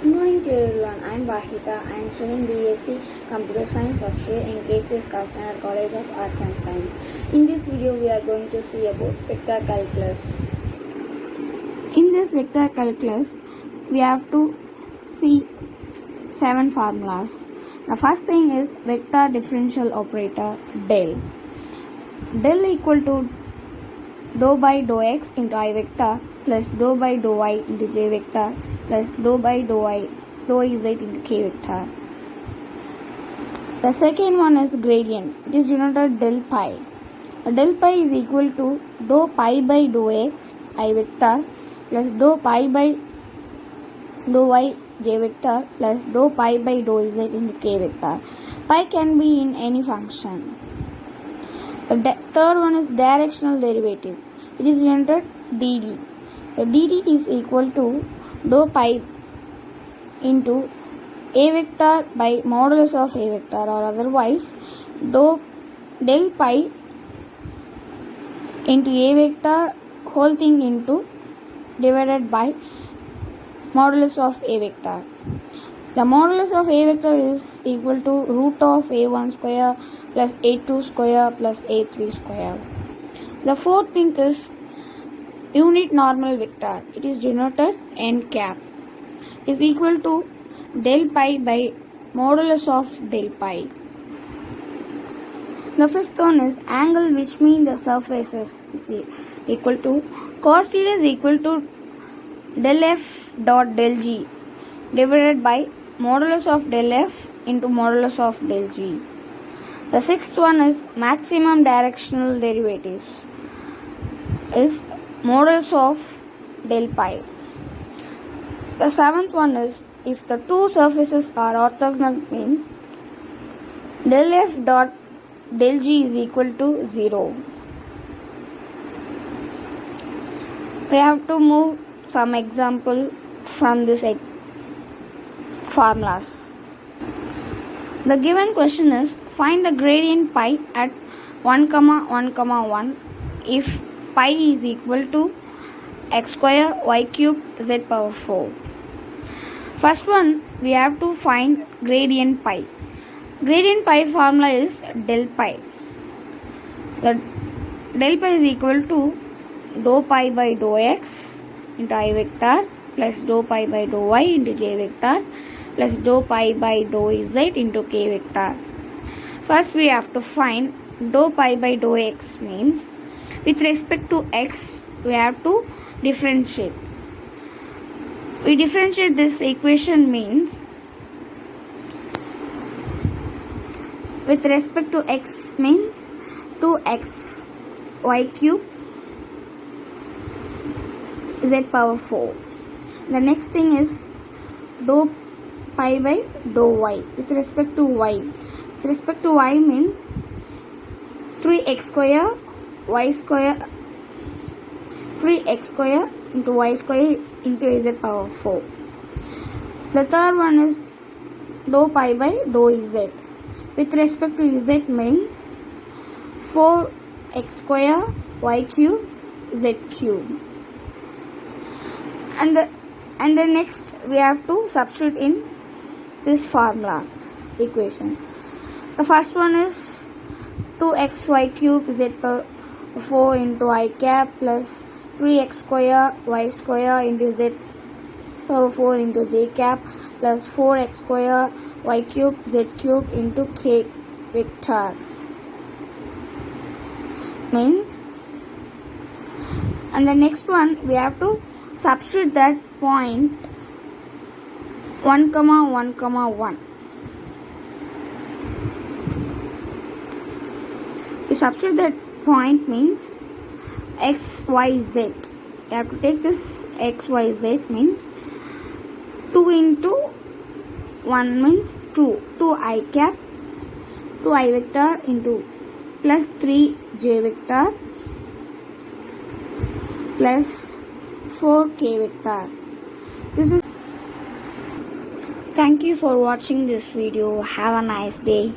Good morning to everyone. I am Vahita. I am studying BSc Computer Science first year in KCS Karchanar College of Arts and Science. In this video, we are going to see about vector calculus. In this vector calculus, we have to see 7 formulas. The first thing is vector differential operator del. Del equal to dou by dou x into I vector plus dou by dou y into j vector plus dou by dou z into k vector. The second one is gradient. It is denoted del pi. Del pi is equal to dou pi by dou x I vector plus dou pi by dou y j vector plus dou pi by dou z into k vector. Pi can be in any function. The third one is directional derivative. It is denoted dd. The dd is equal to dou pi into a vector by modulus of a vector, or otherwise del pi into a vector whole thing into divided by modulus of a vector. The modulus of a vector is equal to root of a1 square plus a2 square plus a3 square. The fourth thing is unit normal vector. It is denoted n cap. Is equal to del pi by modulus of del pi. The fifth one is angle, which means the surfaces is equal to cos theta is equal to del f dot del g divided by modulus of del f into modulus of del g. The sixth one is maximum directional derivatives is modulus of del pi. The seventh one is if the two surfaces are orthogonal, means del f dot del g is equal to 0. We have to move some example from this formulas. The given question is find the gradient pi at 1, 1, 1 if pi is equal to x square y cube z power 4. First one, we have to find gradient pi. Gradient pi formula is del pi. The del pi is equal to dou pi by dou x into I vector plus dou pi by dou y into j vector plus dou pi by dou z into k vector. First, we have to find dou pi by dou x, means with respect to x, we have to differentiate. We differentiate this equation, means with respect to x means 2x y cube z power 4. The next thing is dou pi by dou y with respect to y. With respect to y means 3x square y square 3x square into y square into z power 4. The third one is dou pi by dou z. With respect to z means 4x square y cube z cube. And the next we have to substitute in this formula equation. The first one is 2xy cube z power 4 into I cap plus 3x square y square into z power 4 into j cap plus 4x square y cube z cube into k vector, means. And the next one, we have to substitute that point 1, 1, 1. We substitute that point, means x, y, z. You have to take this x, y, z, means 2 into 1 means 2. 2 I cap, 2 I vector into plus 3 j vector plus 4 k vector. This is. Thank you for watching this video. Have a nice day.